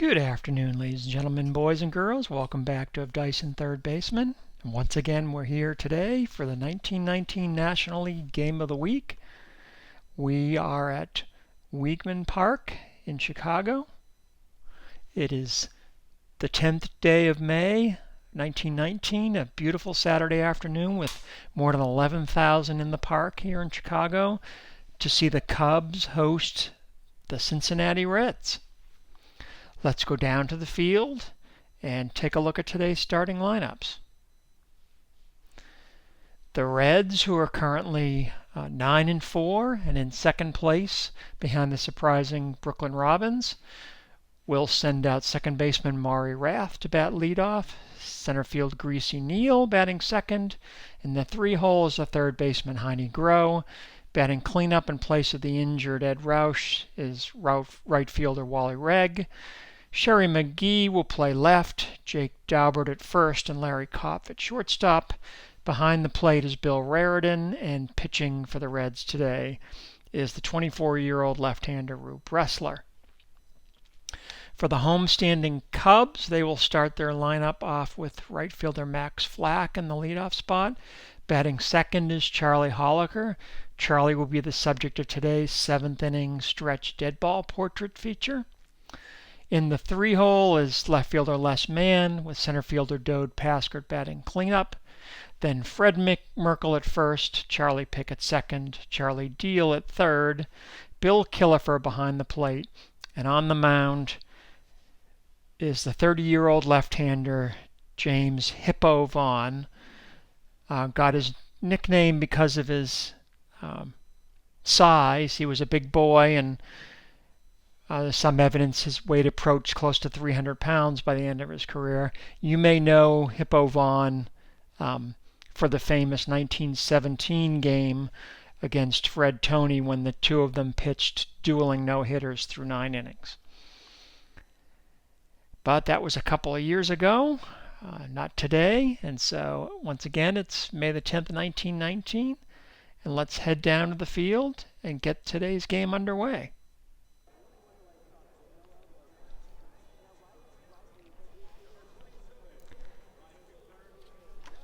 Good afternoon, ladies and gentlemen, boys and girls. Welcome back to Of Dice and Third Baseman. And once again, we're here today for the 1919 National League Game of the Week. We are at Weeghman Park in Chicago. It is the 10th day of May, 1919, a beautiful Saturday afternoon with more than 11,000 in the park here in Chicago to see the Cubs host the Cincinnati Reds. Let's go down to the field and take a look at today's starting lineups. The Reds, who are currently 9-4 and in second place behind the surprising Brooklyn Robins, will send out second baseman Maury Rath to bat leadoff, center field Greasy Neal batting second, in the three hole is the third baseman Heine Groh. Batting cleanup in place of the injured Ed Roush is right fielder Wally Regg. Sherry McGee will play left, Jake Daubert at first, and Larry Kopf at shortstop. Behind the plate is Bill Raridan, and pitching for the Reds today is the 24-year-old left-hander Rube Bressler. For the homestanding Cubs, they will start their lineup off with right fielder Max Flack in the leadoff spot. Batting second is Charlie Hollocher. Charlie will be the subject of today's seventh-inning stretch deadball portrait feature. In the three hole is left fielder Les Mann with center fielder Dode Paskert batting cleanup. Then Fred Merkel at first, Charlie Pick at second, Charlie Deal at third, Bill Killefer behind the plate, and on the mound is the 30-year-old left-hander James Hippo Vaughn. Got his nickname because of his size. He was a big boy, and there's some evidence his weight approached close to 300 pounds by the end of his career. You may know Hippo Vaughn for the famous 1917 game against Fred Toney when the two of them pitched dueling no-hitters through 9 innings. But that was a couple of years ago, not today. And so, once again, it's May the 10th, 1919. And let's head down to the field and get today's game underway.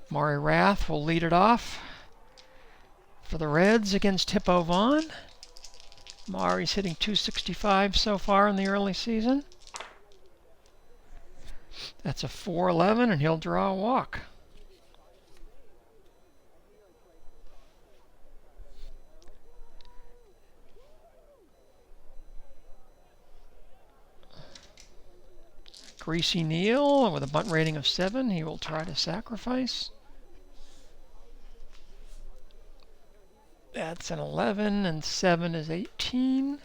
Maury Rath will lead it off for the Reds against Hippo Vaughn. Maury's hitting .265 so far in the early season. That's a 4-11, and he'll draw a walk. Greasy Neal with a bunt rating of 7. He will try to sacrifice. That's an 11, and 7 is 18.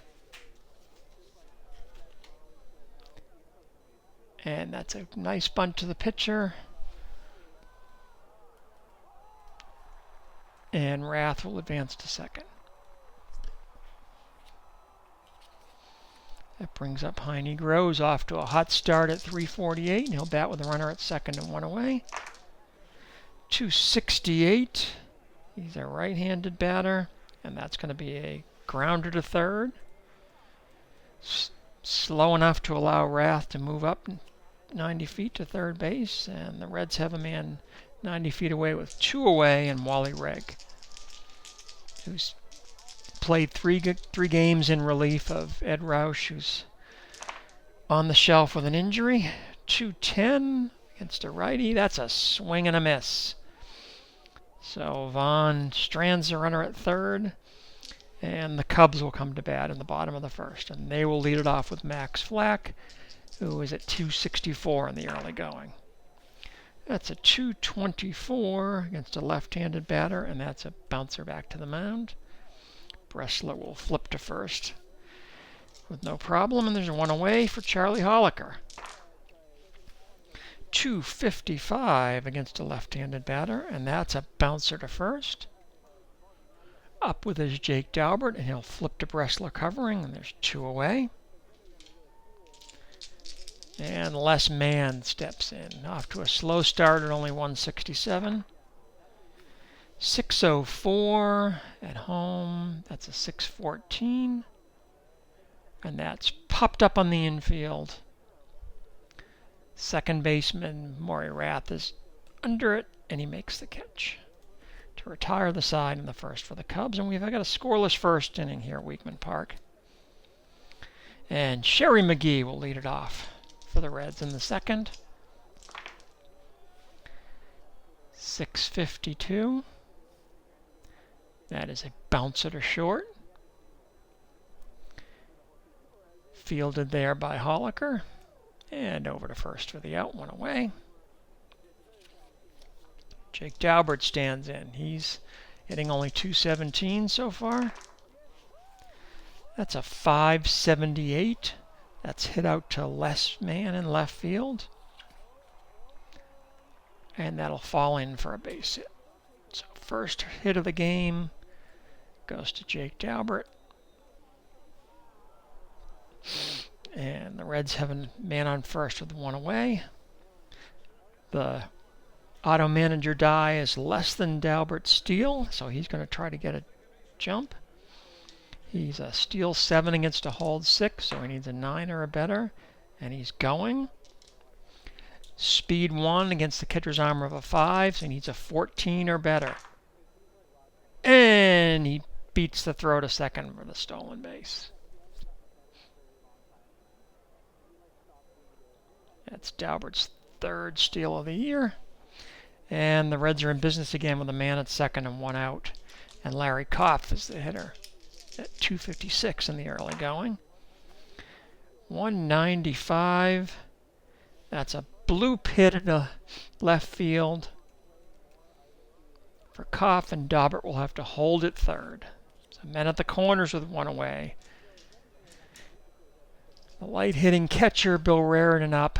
And that's a nice bunt to the pitcher. And Rath will advance to second. That brings up Heine Groh off to a hot start at 348, and he'll bat with a runner at second and 1 away. 268. He's a right-handed batter, and that's going to be a grounder to third. Slow enough to allow Rath to move up 90 feet to third base, and the Reds have a man 90 feet away with 2 away, and Wally Regg, who's played three games in relief of Ed Roush, who's on the shelf with an injury. 210 against a righty. That's a swing and a miss. So Vaughn strands the runner at third, and the Cubs will come to bat in the bottom of the first, and they will lead it off with Max Flack, who is at .264 in the early going. That's a 224 against a left-handed batter, and that's a bouncer back to the mound. Bressler will flip to first with no problem, and there's a 1 away for Charlie Hollocher. 255 against a left-handed batter, and that's a bouncer to first. Up with his Jake Daubert, and he'll flip to Bressler covering, and there's 2 away. And Les Mann steps in, off to a slow start at only 167. 604 at home. That's a 614. And that's popped up on the infield. Second baseman Maury Rath is under it, and he makes the catch to retire the side in the first for the Cubs. And we've got a scoreless first inning here at Weeghman Park. And Sherry McGee will lead it off for the Reds in the second. 6:52. That is a bouncer to short. Fielded there by Hollocher. And over to first for the out, one away. Jake Daubert stands in. He's hitting only .217 so far. That's a .578. That's hit out to Les Man in left field. And that'll fall in for a base hit. So first hit of the game goes to Jake Daubert. And the Reds have a man on first with one away. The auto manager die is less than Daubert's steal, so he's going to try to get a jump. He's a steal 7 against a hold 6, so he needs a 9 or a better, and he's going. Speed 1 against the catcher's armor of a 5, so he needs a 14 or better. And he beats the throw to second for the stolen base. That's Daubert's third steal of the year. And the Reds are in business again with a man at second and one out. And Larry Koff is the hitter at .256 in the early going. 195. That's a bloop hit in the left field for Koff, and Daubert will have to hold it third. So men at the corners with one away. The light hitting catcher, Bill Raritan, up.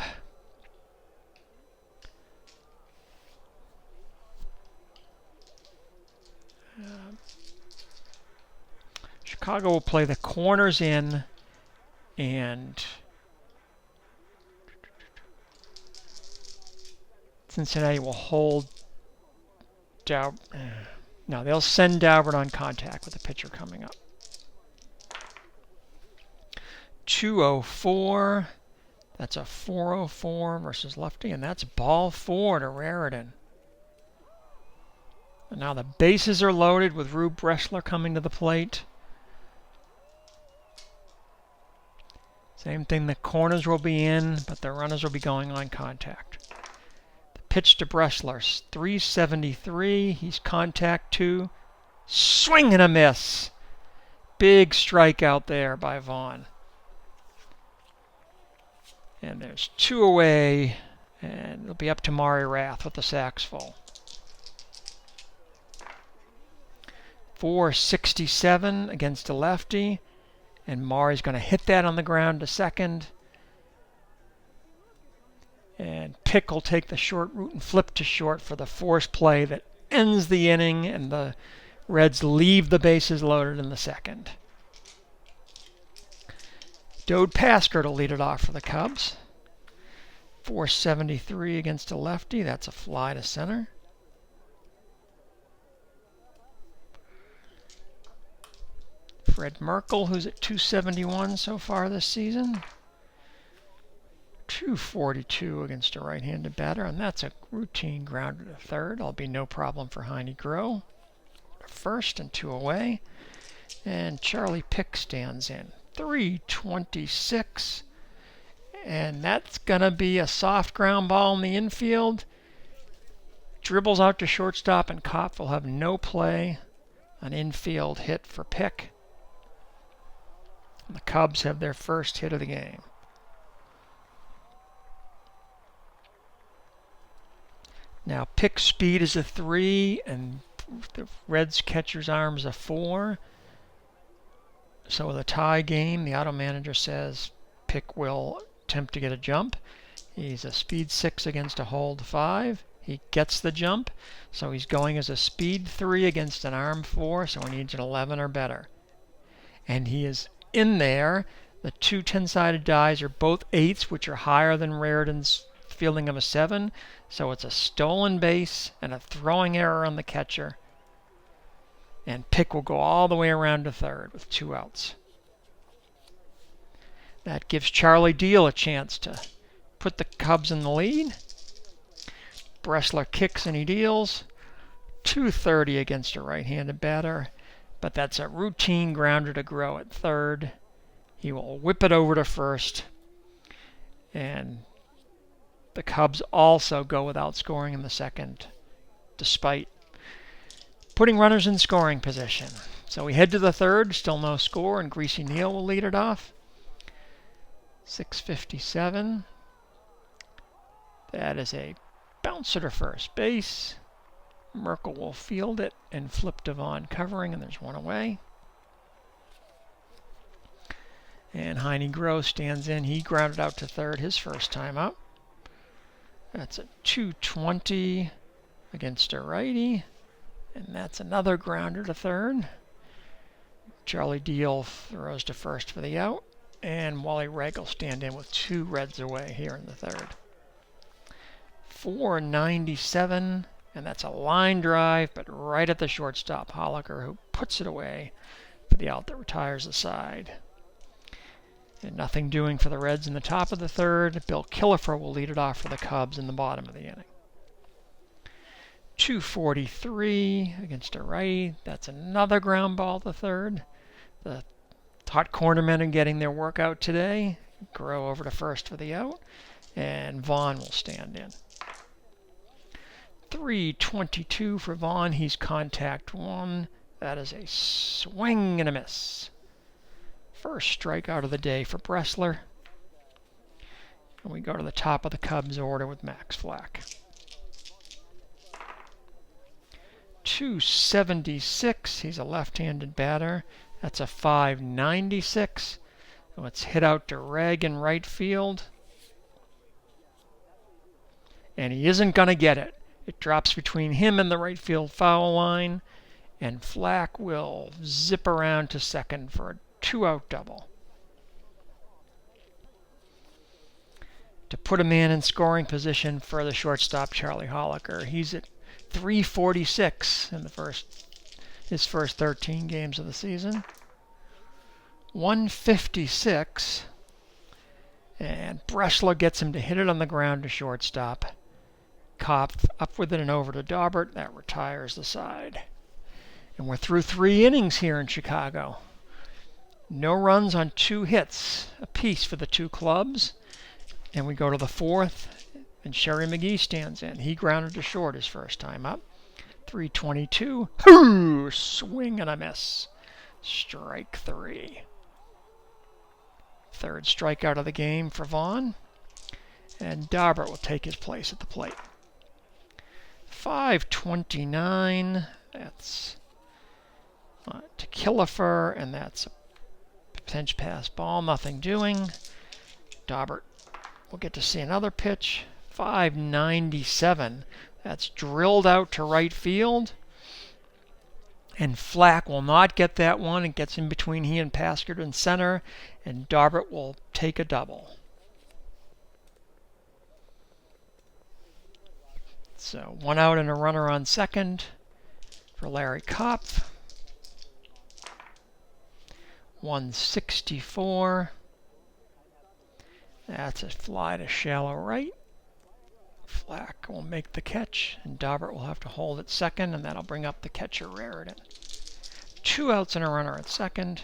Chicago will play the corners in, and Cincinnati will hold Daubert. No, they'll send Daubert on contact with the pitcher coming up. 204. That's a 404 versus lefty, and that's ball 4 to Raritan. And now the bases are loaded with Rube Bressler coming to the plate. Same thing, the corners will be in, but the runners will be going on contact. The pitch to Bressler, 373. He's contact 2. Swing and a miss. Big strikeout there by Vaughn. And there's 2 away, and it'll be up to Maury Rath with the sacks full. 467 against a lefty. And Maury's going to hit that on the ground to second. And Pick will take the short route and flip to short for the force play that ends the inning, and the Reds leave the bases loaded in the second. Dode Pasker to lead it off for the Cubs. 473 against a lefty. That's a fly to center. Fred Merkle, who's at 271 so far this season. 242 against a right-handed batter, and that's a routine grounder to third. That'll be no problem for Heine Groh. First and 2 away. And Charlie Pick stands in. 326. And that's going to be a soft ground ball in the infield. Dribbles out to shortstop, and Kopp will have no play. An infield hit for Pick. The Cubs have their first hit of the game. Now Pick's speed is a 3, and the Reds catcher's arm is a 4. So with a tie game, the auto manager says Pick will attempt to get a jump. He's a speed 6 against a hold 5. He gets the jump, so he's going as a speed 3 against an arm 4, so he needs an 11 or better. And he is in there. The 2 10-sided dies are both 8s, which are higher than Raritan's fielding of a 7. So it's a stolen base and a throwing error on the catcher. And Pick will go all the way around to third with 2 outs. That gives Charlie Deal a chance to put the Cubs in the lead. Bressler kicks and he deals. 230 against a right-handed batter, but that's a routine grounder to Grow at third. He will whip it over to first, and the Cubs also go without scoring in the second, despite putting runners in scoring position. So we head to the third, still no score, and Greasy Neal will lead it off. 6:57. That is a bouncer to first base. Merkel will field it and flip to Vaughn covering, and there's one away. And Heine Groh stands in. He grounded out to third his first time up. That's a 220 against a righty. And that's another grounder to third. Charlie Deal throws to first for the out. And Wally Reg will stand in with 2 Reds away here in the third. 497. And that's a line drive, but right at the shortstop, Hollocher, who puts it away for the out that retires the side. And nothing doing for the Reds in the top of the third. Bill Killefer will lead it off for the Cubs in the bottom of the inning. 243 against a righty. That's another ground ball to third. The hot cornermen are getting their workout today. Grow over to first for the out, and Vaughn will stand in. 322 for Vaughn. He's contact 1. That is a swing and a miss. First strikeout of the day for Bressler. And we go to the top of the Cubs order with Max Flack. 276. He's a left-handed batter. That's a 596. So it's hit out to Reg in right field. And he isn't going to get it. It drops between him and the right field foul line, and Flack will zip around to second for a 2-out double. To put a man in scoring position for the shortstop, Charlie Hollocher. He's at 346 in his first 13 games of the season. 156, and Bressler gets him to hit it on the ground to shortstop. Kopf up with it and over to Daubert. That retires the side. And we're through 3 innings here in Chicago. No runs on 2 hits apiece for the 2 clubs. And we go to the 4th, and Sherry McGee stands in. He grounded to short his first time up. 322. Hoo! Swing and a miss. Strike 3. Third strikeout of the game for Vaughn. And Daubert will take his place at the plate. 529. That's to Killefer, and that's a pinch pass ball. Nothing doing. Daubert will get to see another pitch. 597. That's drilled out to right field. And Flack will not get that one. It gets in between he and Paskert in center. And Daubert will take a double. So 1 out and a runner on second for Larry Kopf. 164. That's a fly to shallow right. Flack will make the catch, and Daubert will have to hold at second, and that'll bring up the catcher Raritan. 2 outs and a runner at second.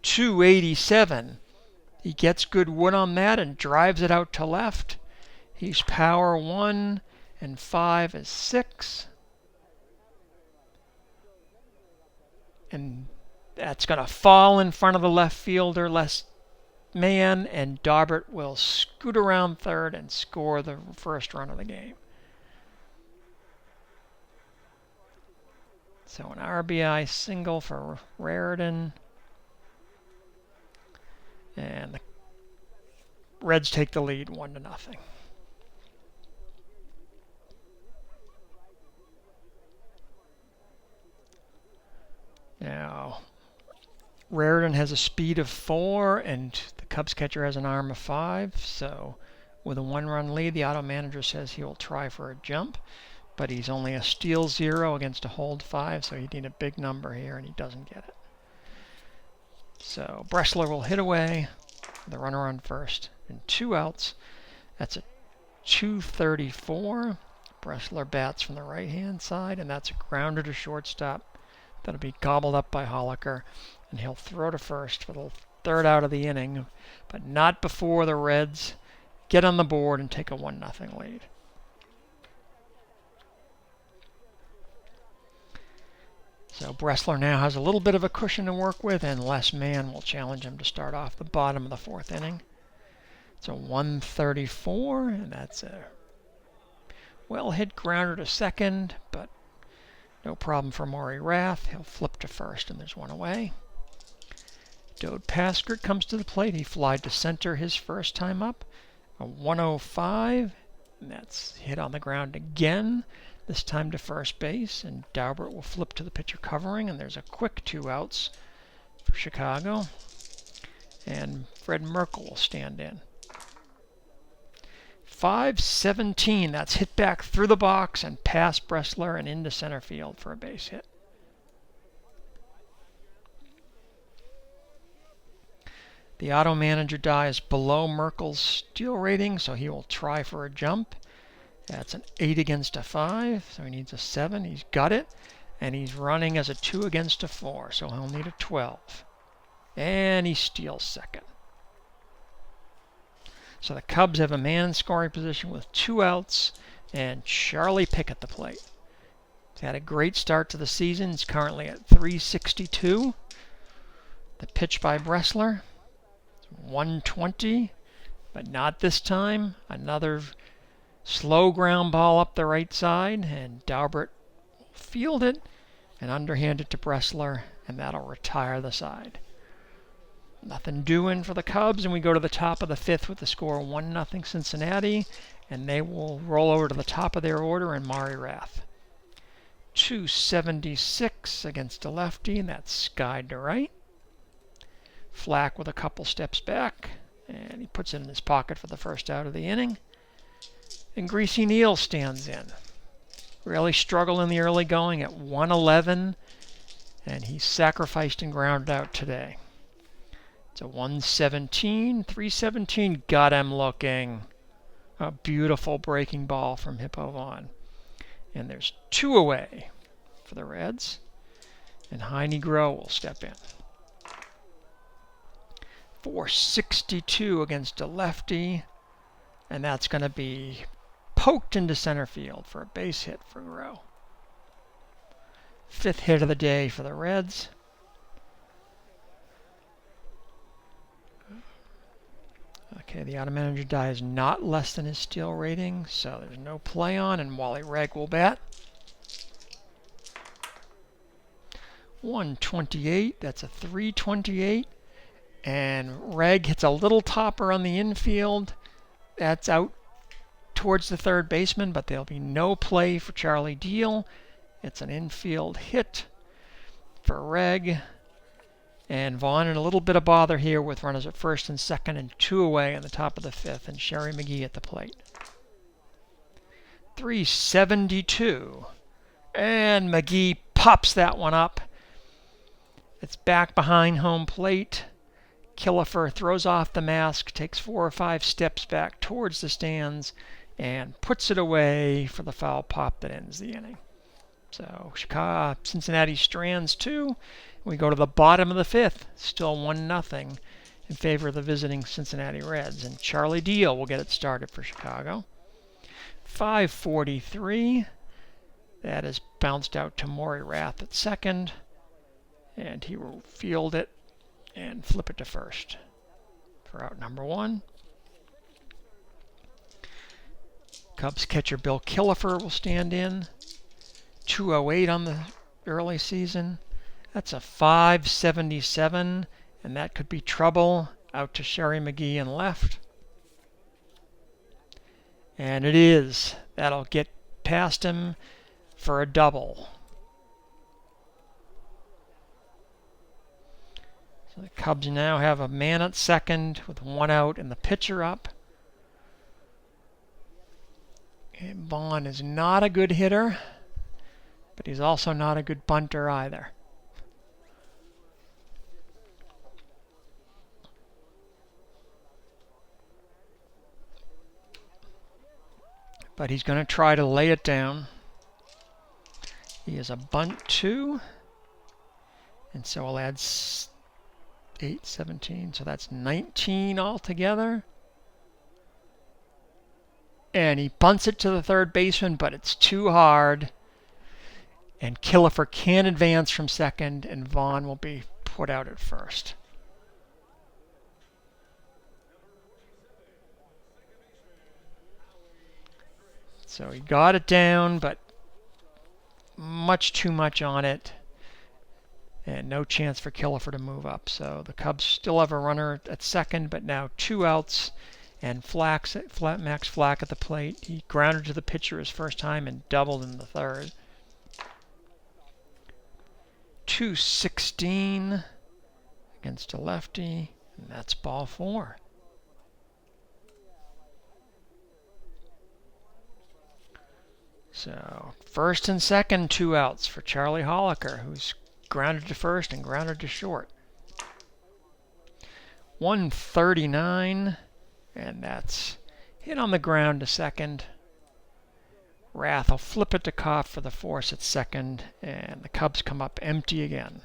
287. He gets good wood on that and drives it out to left. He's power 1, and 5 is 6. And that's going to fall in front of the left fielder, man, and Daubert will scoot around third and score the first run of the game. So an RBI single for Raritan. And the Reds take the lead 1-0. Now, Raritan has a speed of 4, and the Cubs catcher has an arm of 5. So with a 1-run lead, the auto manager says he will try for a jump. But he's only a steal 0 against a hold 5, so he'd need a big number here, and he doesn't get it. So Bressler will hit away, the runner on first, and 2 outs. That's a 234. Bressler bats from the right-hand side, and that's a grounder to shortstop. That'll be gobbled up by Hollocher, and he'll throw to first for the third out of the inning, but not before the Reds get on the board and take a 1-0 lead. So Bressler now has a little bit of a cushion to work with, and Les Mann will challenge him to start off the bottom of the fourth inning. It's a 134, and that's a well-hit grounder to second, but no problem for Maury Rath. He'll flip to first, and there's one away. Dode Paskert comes to the plate. He flied to center his first time up. A 105, and that's hit on the ground again, this time to first base, and Daubert will flip to the pitcher covering, and there's a quick 2 outs for Chicago, and Fred Merkle will stand in. 5-17, that's hit back through the box and past Bressler and into center field for a base hit. The auto manager die is below Merkel's steal rating, so he will try for a jump. That's an 8 against a 5, so he needs a 7. He's got it, and he's running as a 2 against a 4, so he'll need a 12. And he steals second. So the Cubs have a man in scoring position with 2 outs, and Charlie Pick at the plate. He's had a great start to the season. He's currently at 362. The pitch by Bressler, 120, but not this time. Another slow ground ball up the right side, and Daubert will field it and underhand it to Bressler, and that'll retire the side. Nothing doing for the Cubs, and we go to the top of the 5th with the score 1-0 Cincinnati, and they will roll over to the top of their order and Maury Rath. 276 against a lefty, and that's skied to right. Flack with a couple steps back, and he puts it in his pocket for the first out of the inning. And Greasy Neal stands in. Really struggled in the early going at 111, and he sacrificed and grounded out today. It's a 117, 317, got him looking. A beautiful breaking ball from Hippo Vaughn. And there's 2 away for the Reds, and Heine Groh will step in. 462 against a lefty, and that's going to be poked into center field for a base hit for Groh. 5th hit of the day for the Reds. Okay, the auto manager die is not less than his steal rating, so there's no play on, and Wally Reg will bat. 128, that's a 328, and Reg hits a little topper on the infield. That's out towards the third baseman, but there'll be no play for Charlie Deal. It's an infield hit for Reg. And Vaughn in a little bit of bother here with runners at first and second and 2 away in the top of the 5th, and Sherry McGee at the plate. 372. And McGee pops that one up. It's back behind home plate. Killefer throws off the mask, takes 4 or 5 steps back towards the stands, and puts it away for the foul pop that ends the inning. So Cincinnati strands 2. We go to the bottom of the 5th, still 1-0 in favor of the visiting Cincinnati Reds. And Charlie Deal will get it started for Chicago. 543. That is bounced out to Maury Rath at second. And he will field it and flip it to first for out number 1. Cubs catcher Bill Killefer will stand in. 208 on the early season. That's a 577, and that could be trouble out to Sherry McGee in left. And it is. That'll get past him for a double. So the Cubs now have a man at second with 1 out and the pitcher up. And Vaughn is not a good hitter, but he's also not a good bunter either. but he's going to try to lay it down. He is a bunt 2, and so I'll add 8, 17, so that's 19 altogether. And he bunts it to the third baseman, but it's too hard. And Hollocher can advance from second, and Vaughn will be put out at first. So he got it down, but much too much on it. And no chance for Hollocher to move up. So the Cubs still have a runner at second, but now 2 outs. And Max Flack at the plate. He grounded to the pitcher his first time and doubled in the third. 216 against a lefty, and that's ball 4. So first and second, 2 outs for Charlie Hollocher, who's grounded to first and grounded to short. 139, and that's hit on the ground to second. Rath will flip it to Koff for the force at second, and the Cubs come up empty again.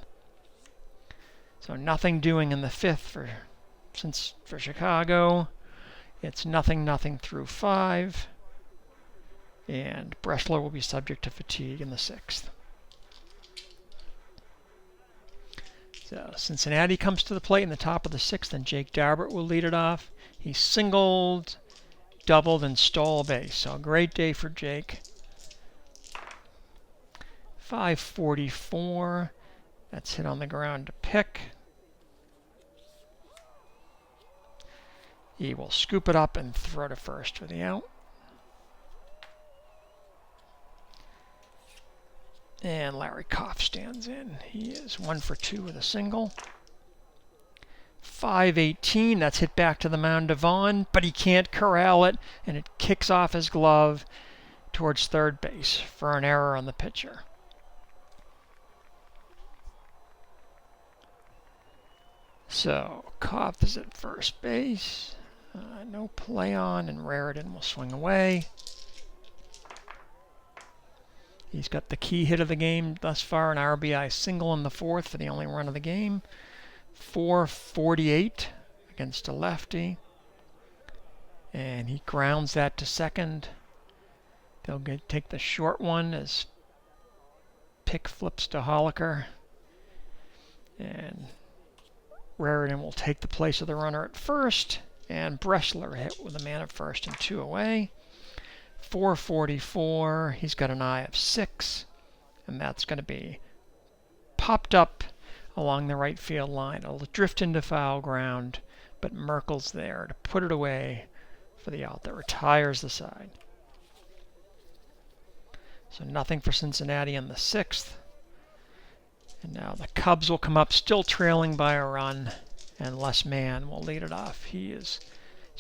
So nothing doing in the 5th for Chicago. It's 0-0 through 5. And Bressler will be subject to fatigue in the 6th. So Cincinnati comes to the plate in the top of the 6th, and Jake Darbert will lead it off. He singled, doubled, and stole a base. So a great day for Jake. 544. That's hit on the ground to Pick. He will scoop it up and throw to first for the out. And Larry Koff stands in. He is 1 for 2 with a single. 518, that's hit back to the mound to Vaughn, but he can't corral it, and it kicks off his glove towards third base for an error on the pitcher. So Koff is at first base. No play on, and Raritan will swing away. He's got the key hit of the game thus far, an RBI single in the 4th for the only run of the game. 448 against a lefty. And he grounds that to second. They'll take the short one as Pick flips to Hollocher. And Raritan will take the place of the runner at first. And Bressler hit with a man at first and 2 away. 444, he's got an eye of 6, and that's going to be popped up along the right field line. It'll drift into foul ground, but Merkel's there to put it away for the out that retires the side. So nothing for Cincinnati in the 6th. And now the Cubs will come up still trailing by a run, and Les Mann will lead it off. He's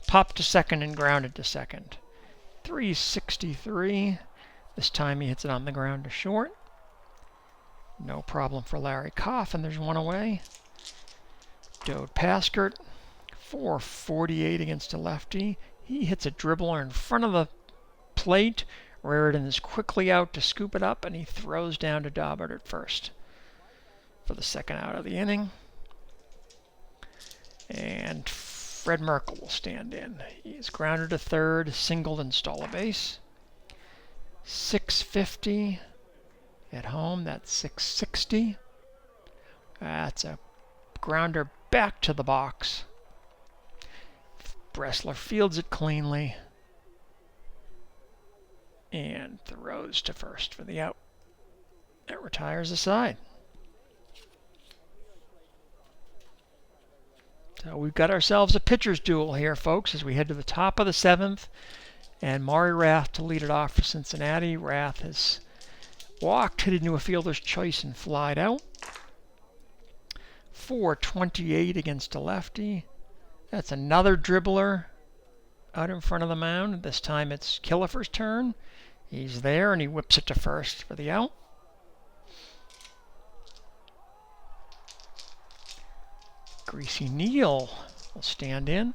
popped to second and grounded to second. 363. This time he hits it on the ground to short. No problem for Larry Koff, and there's 1 away. Dode Paskert, 448 against a lefty. He hits a dribbler in front of the plate. Raritan is quickly out to scoop it up, and he throws down to Darbert at first for the second out of the inning. And Fred Merkel will stand in. He is grounded to third, singled, and stole a base. 650 at home. That's 660. That's a grounder back to the box. Bressler fields it cleanly and throws to first for the out. That retires the side. So we've got ourselves a pitcher's duel here, folks, as we head to the top of the 7th. And Maury Rath to lead it off for Cincinnati. Rath has walked, hit into a fielder's choice, and flied out. 428 against a lefty. That's another dribbler out in front of the mound. This time it's Hollocher's turn. He's there, and he whips it to first for the out. Greasy Neal will stand in.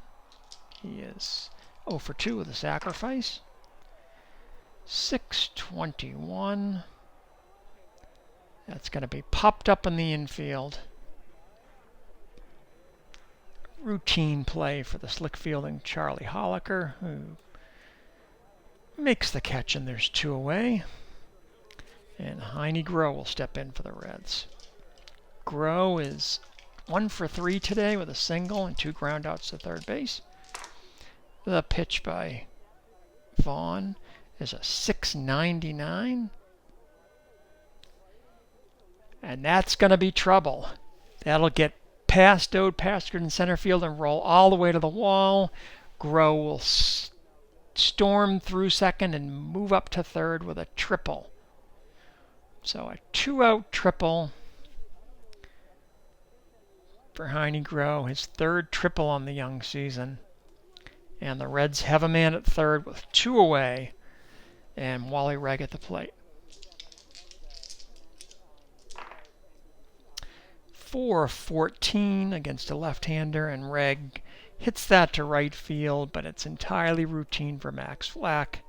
He is 0 for 2 with a sacrifice. 621. That's going to be popped up in the infield. Routine play for the slick fielding Charlie Hollocher, who makes the catch, and there's 2 away. And Heine Groh will step in for the Reds. Groh is 1 for 3 today with a single and 2 groundouts to third base. The pitch by Vaughn is a 699. And that's going to be trouble. That'll get past Ode Paskard in center field and roll all the way to the wall. Groh will storm through second and move up to third with a triple. So a 2-out triple for Heine Groh, his 3rd triple on the young season. And the Reds have a man at third with 2 away and Wally Reg at the plate. 4-14 against a left-hander, and Reg hits that to right field, but it's entirely routine for Max Flack,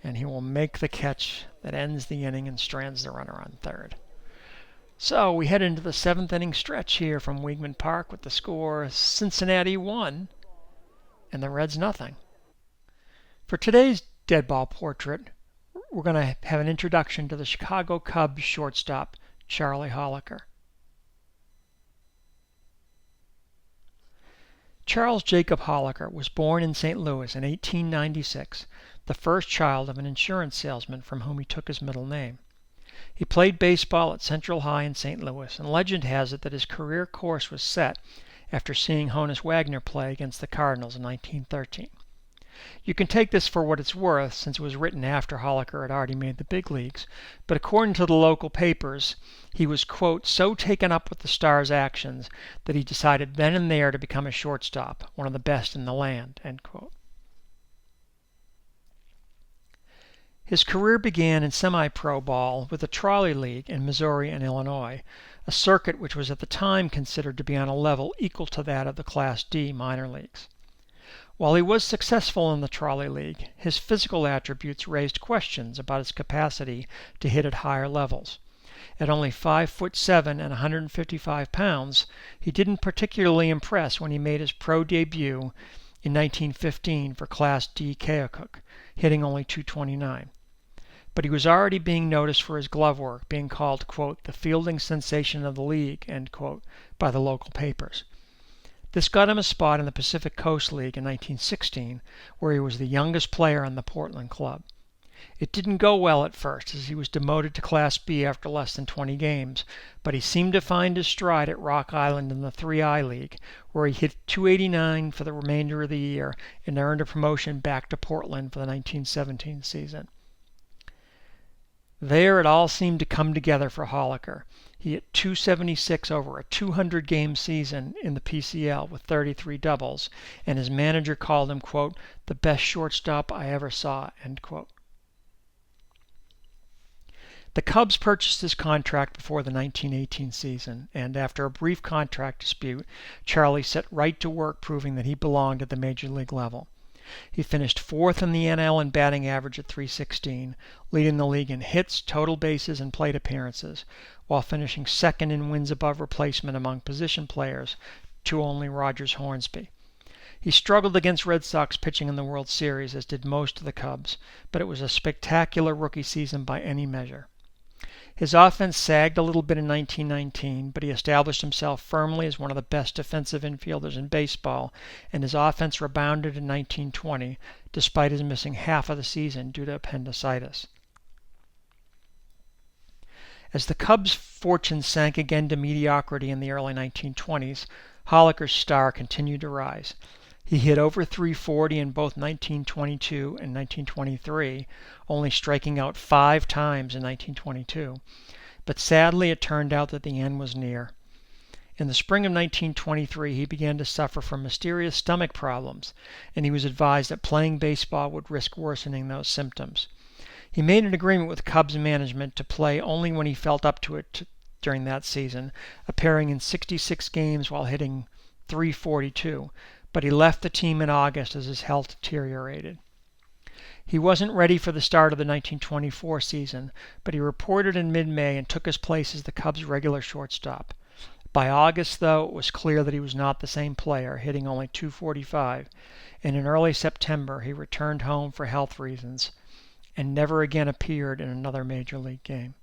and he will make the catch that ends the inning and strands the runner on third. So we head into the 7th inning stretch here from Weeghman Park with the score Cincinnati 1 and the Reds nothing. For today's Deadball portrait, we're going to have an introduction to the Chicago Cubs shortstop Charlie Holliker. Charles Jacob Holliker was born in St. Louis in 1896, the first child of an insurance salesman from whom he took his middle name. He played baseball at Central High in St. Louis, and legend has it that his career course was set after seeing Honus Wagner play against the Cardinals in 1913. You can take this for what it's worth, since it was written after Holliker had already made the big leagues, but according to the local papers, he was, quote, so taken up with the Stars' actions that he decided then and there to become a shortstop, one of the best in the land, end quote. His career began in semi-pro ball with the Trolley League in Missouri and Illinois, a circuit which was at the time considered to be on a level equal to that of the Class D minor leagues. While he was successful in the Trolley League, his physical attributes raised questions about his capacity to hit at higher levels. At only 5'7" and 155 pounds, he didn't particularly impress when he made his pro debut in 1915 for Class D Keokuk, hitting only .229. But he was already being noticed for his glove work, being called, quote, the fielding sensation of the league, end quote, by the local papers. This got him a spot in the Pacific Coast League in 1916, where he was the youngest player on the Portland club. It didn't go well at first, as he was demoted to Class B after less than 20 games, but he seemed to find his stride at Rock Island in the 3I League, where he hit .289 for the remainder of the year and earned a promotion back to Portland for the 1917 season. There it all seemed to come together for Holliker. He hit .276 over a 200-game season in the PCL with 33 doubles, and his manager called him, quote, the best shortstop I ever saw, end quote. The Cubs purchased his contract before the 1918 season, and after a brief contract dispute, Charlie set right to work proving that he belonged at the major league level. He finished 4th in the NL in batting average at .316, leading the league in hits, total bases, and plate appearances, while finishing 2nd in wins above replacement among position players to only Rogers Hornsby. He struggled against Red Sox pitching in the World Series, as did most of the Cubs, but it was a spectacular rookie season by any measure. His offense sagged a little bit in 1919, but he established himself firmly as one of the best defensive infielders in baseball, and his offense rebounded in 1920, despite his missing half of the season due to appendicitis. As the Cubs' fortunes sank again to mediocrity in the early 1920s, Holliker's star continued to rise. He hit over .340 in both 1922 and 1923, only striking out 5 times in 1922. But sadly, it turned out that the end was near. In the spring of 1923, he began to suffer from mysterious stomach problems, and he was advised that playing baseball would risk worsening those symptoms. He made an agreement with Cubs management to play only when he felt up to it during that season, appearing in 66 games while hitting .342. But he left the team in August as his health deteriorated. He wasn't ready for the start of the 1924 season, but he reported in mid-May and took his place as the Cubs' regular shortstop. By August, though, it was clear that he was not the same player, hitting only .245, and in early September he returned home for health reasons and never again appeared in another major league game.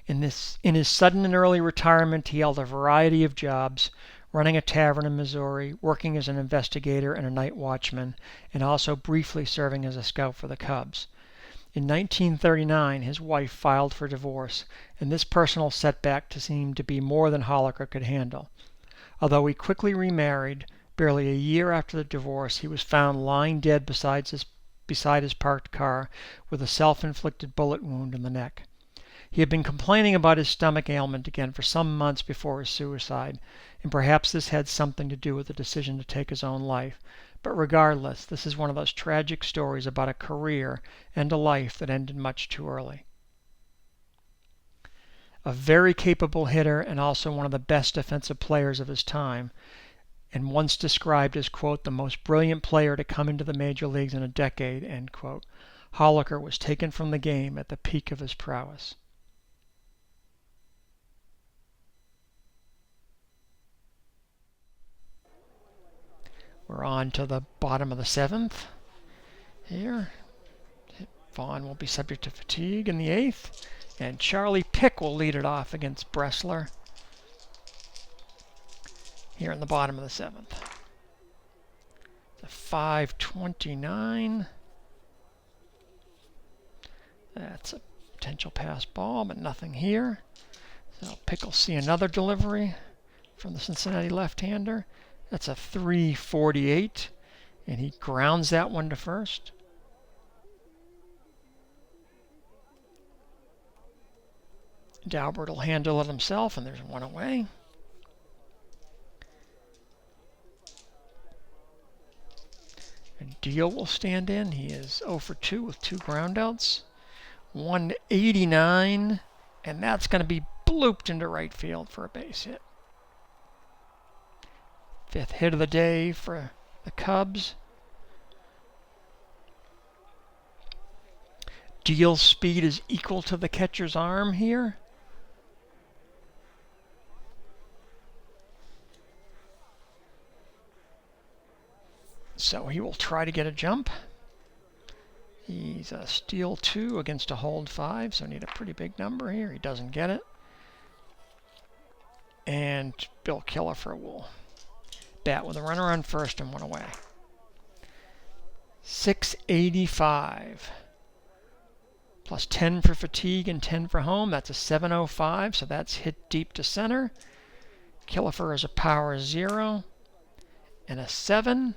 In his sudden and early retirement, he held a variety of jobs, running a tavern in Missouri, working as an investigator and a night watchman, and also briefly serving as a scout for the Cubs. In 1939, his wife filed for divorce, and this personal setback seemed to be more than Hollocher could handle. Although he quickly remarried, barely a year after the divorce, he was found lying dead beside his parked car with a self-inflicted bullet wound in the neck. He had been complaining about his stomach ailment again for some months before his suicide, and perhaps this had something to do with the decision to take his own life. But regardless, this is one of those tragic stories about a career and a life that ended much too early. A very capable hitter and also one of the best defensive players of his time, and once described as, quote, the most brilliant player to come into the major leagues in a decade, end quote, Hollocher was taken from the game at the peak of his prowess. We're on to the bottom of the seventh here. Vaughn will be subject to fatigue in the eighth, and Charlie Pick will lead it off against Bressler here in the bottom of the seventh. The 5:29. That's a potential pass ball, but nothing here. So Pick will see another delivery from the Cincinnati left-hander. That's a 3:48, and he grounds that one to first. Daubert will handle it himself, and there's one away. And Deal will stand in. He is 0 for 2 with 2 groundouts. 189, and that's going to be blooped into right field for a base hit. Fifth hit of the day for the Cubs. Deal's speed is equal to the catcher's arm here. So he will try to get a jump. He's a steal 2 against a hold 5, so need a pretty big number here. He doesn't get it. And Bill Killifer will bat with a runner on first and one away. 685. Plus 10 for fatigue and 10 for home. That's a 705, so that's hit deep to center. Killifer is a power 0 and a 7.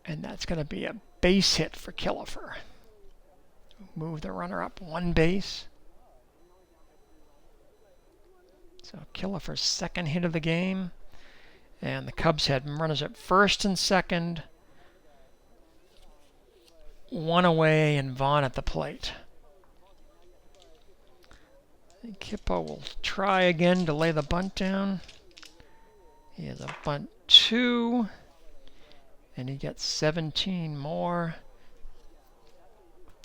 And that's going to be a base hit for Killifer. Move the runner up 1 base. So Killifer's second hit of the game. And the Cubs had runners at first and second. 1 away and Vaughn at the plate. And Kippo will try again to lay the bunt down. He has a bunt 2. And he gets 17 more.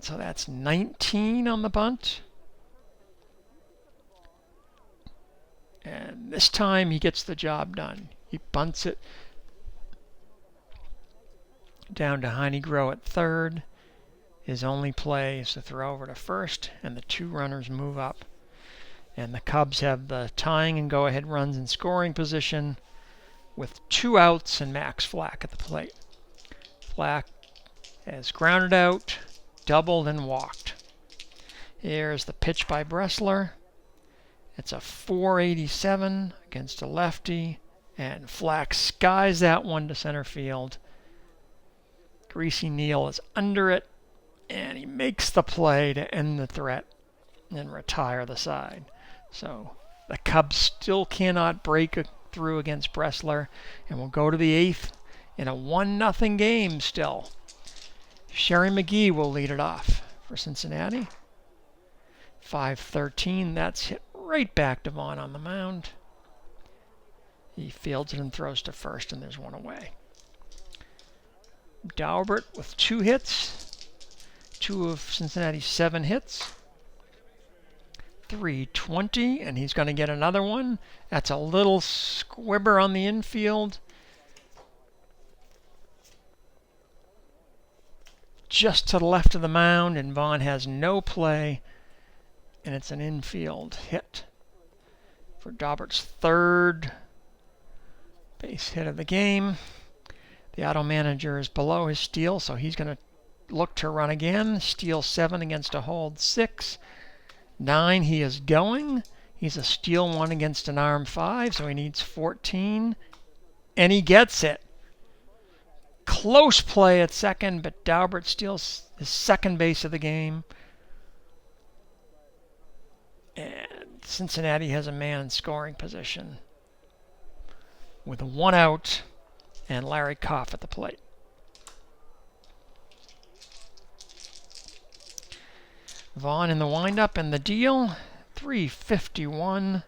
So that's 19 on the bunt. And this time he gets the job done. He bunts it down to Heine-Groh at third. His only play is to throw over to first, and the 2 runners move up. And the Cubs have the tying and go-ahead runs in scoring position with 2 outs and Max Flack at the plate. Flack has grounded out, doubled, and walked. Here's the pitch by Bressler. It's a 487 against a lefty, and Flack skies that one to center field. Greasy Neal is under it, and he makes the play to end the threat and retire the side. So the Cubs still cannot break through against Bressler, and will go to the 8th in a 1-0 game still. Sherry McGee will lead it off for Cincinnati. 5:13, that's hit right back to Vaughn on the mound. He fields it and throws to first, and there's one away. Daubert with 2 hits. 2 of Cincinnati's 7 hits. 320, and he's going to get another one. That's a little squibber on the infield. Just to the left of the mound, and Vaughn has no play, and it's an infield hit for Daubert's 3rd base hit of the game. The auto manager is below his steal, so he's going to look to run again. Steal 7 against a hold 6. 9, he is going. He's a steal 1 against an arm 5, so he needs 14, and he gets it. Close play at second, but Daubert steals his 2nd base of the game. And Cincinnati has a man in scoring position with 1 out and Larry Koff at the plate. Vaughn in the windup and the deal. 351.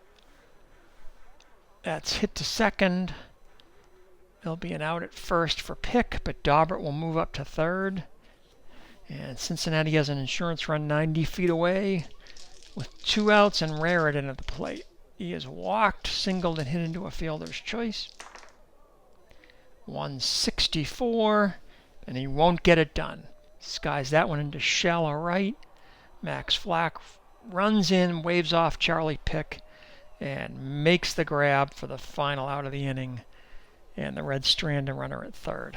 That's hit to second. There'll be an out at first for Pick, but Daubert will move up to third. And Cincinnati has an insurance run 90 feet away with 2 outs and Raritan at the plate. He is walked, singled, and hit into a fielder's choice. 164, and he won't get it done. Skies that one into shallow right. Max Flack runs in, waves off Charlie Pick, and makes the grab for the final out of the inning. And the Reds strand a runner at third.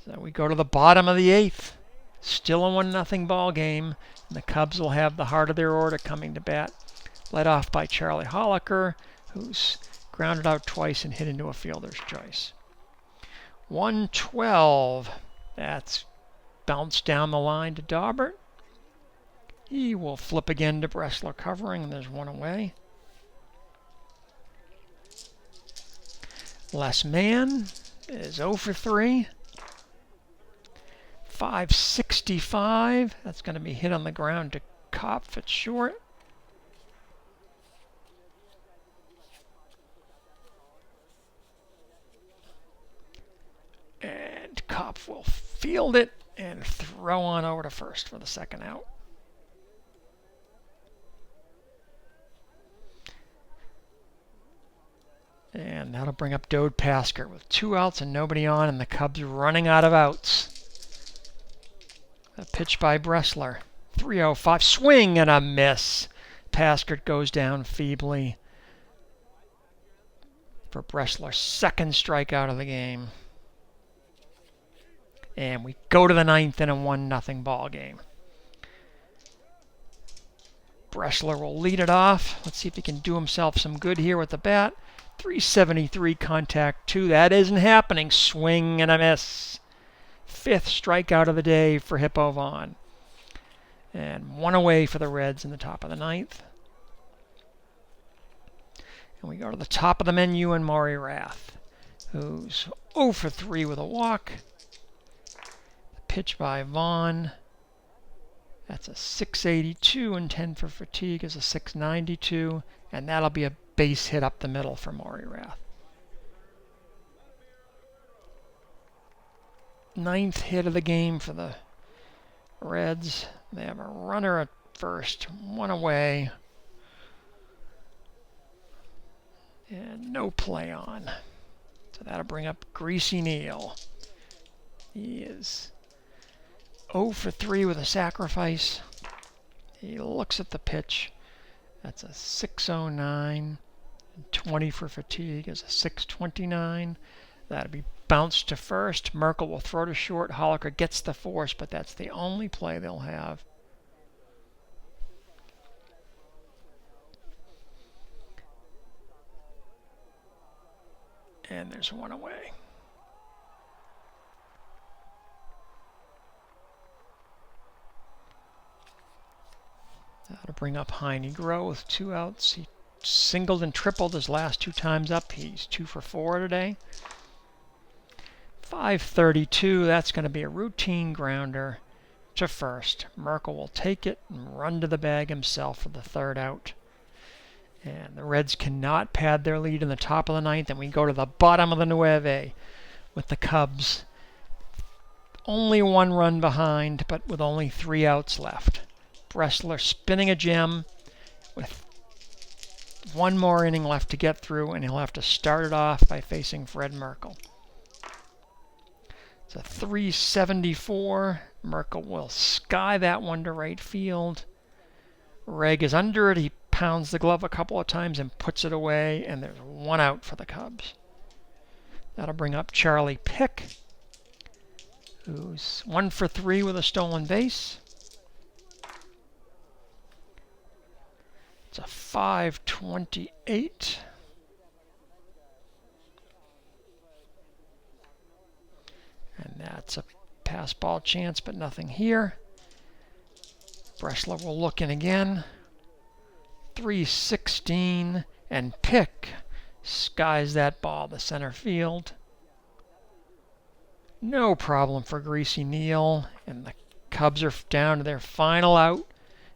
So we go to the bottom of the 8th. Still a 1-0 ball game. And the Cubs will have the heart of their order coming to bat. Led off by Charlie Hollocher, who's grounded out twice and hit into a fielder's choice. 112. That's bounced down the line to Daubert. He will flip again to Bressler covering, and there's one away. Les Mann is 0 for 3. 565. That's going to be hit on the ground to Kopf at short. And Kopf will field it and throw on over to first for the 2nd out. And that'll bring up Dode Pasker with 2 outs and nobody on, and the Cubs running out of outs. A pitch by Bressler. 305. Swing and a miss. Pasker goes down feebly for Bressler's 2nd strikeout of the game. And we go to the 9th in a 1-0 ball game. Bressler will lead it off. Let's see if he can do himself some good here with the bat. 373 contact 2. That isn't happening. Swing and a miss. 5th strikeout of the day for Hippo Vaughn. And 1 away for the Reds in the top of the 9th. And we go to the top of the menu and Maury Rath, who's 0 for 3 with a walk. The pitch by Vaughn. That's a 682, and 10 for fatigue is a 692. And that'll be a base hit up the middle for Maury Rath. 9th hit of the game for the Reds. They have a runner at first, 1 away, and no play on. So that'll bring up Greasy Neal. He is 0 for 3 with a sacrifice. He looks at the pitch. That's a 609. 20 for fatigue is a 629. That'll be bounced to first. Merkel will throw to short. Hollocher gets the force, but that's the only play they'll have. And there's 1 away. That'll bring up Heine Groh with 2 outs. He singled and tripled his last 2 times up. He's 2 for 4 today. 532. That's going to be a routine grounder to first. Merkel will take it and run to the bag himself for the 3rd out. And the Reds cannot pad their lead in the top of the ninth, and we go to the bottom of the Nueve with the Cubs only 1 run behind, but with only 3 outs left. Bressler spinning a gem with 1 more inning left to get through, and he'll have to start it off by facing Fred Merkle. It's a 374. Merkle will sky that one to right field. Reg is under it. He pounds the glove a couple of times and puts it away, and there's 1 out for the Cubs. That'll bring up Charlie Pick, who's 1 for 3 with a stolen base. It's a 528. And that's a pass ball chance, but nothing here. Bressler will look in again. 316, and Pick skies that ball to center field. No problem for Greasy Neal, and the Cubs are down to their final out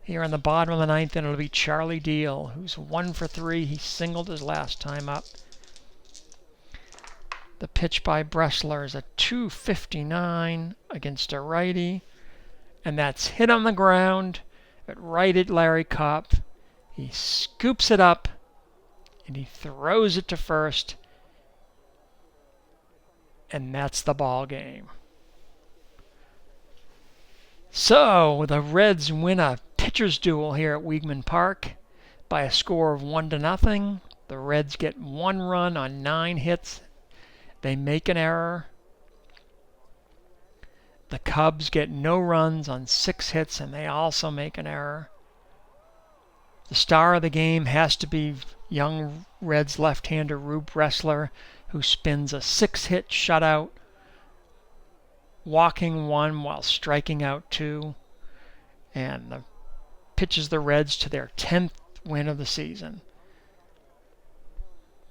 here on the bottom of the ninth, and it'll be Charlie Deal, who's 1 for 3. He singled his last time up. The pitch by Bressler is a 259 against a righty, and that's hit on the ground right at Larry Kopp. He scoops it up, and he throws it to first, and that's the ball game. So the Reds win a pitcher's duel here at Weeghman Park by a score of 1-0. The Reds get 1 run on 9 hits. They make an error. The Cubs get no runs on 6 hits, and they also make an error. The star of the game has to be young Reds left-hander Rube Bressler, who spins a 6-hit shutout, walking 1 while striking out 2, and pitches the Reds to their 10th win of the season,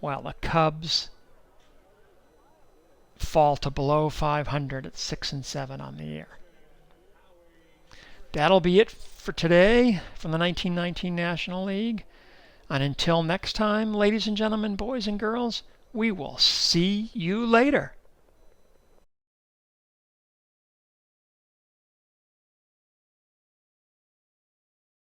while the Cubs fall to below 500 at 6-7 on the year. That'll be it for today from the 1919 National League. And until next time, ladies and gentlemen, boys and girls, we will see you later.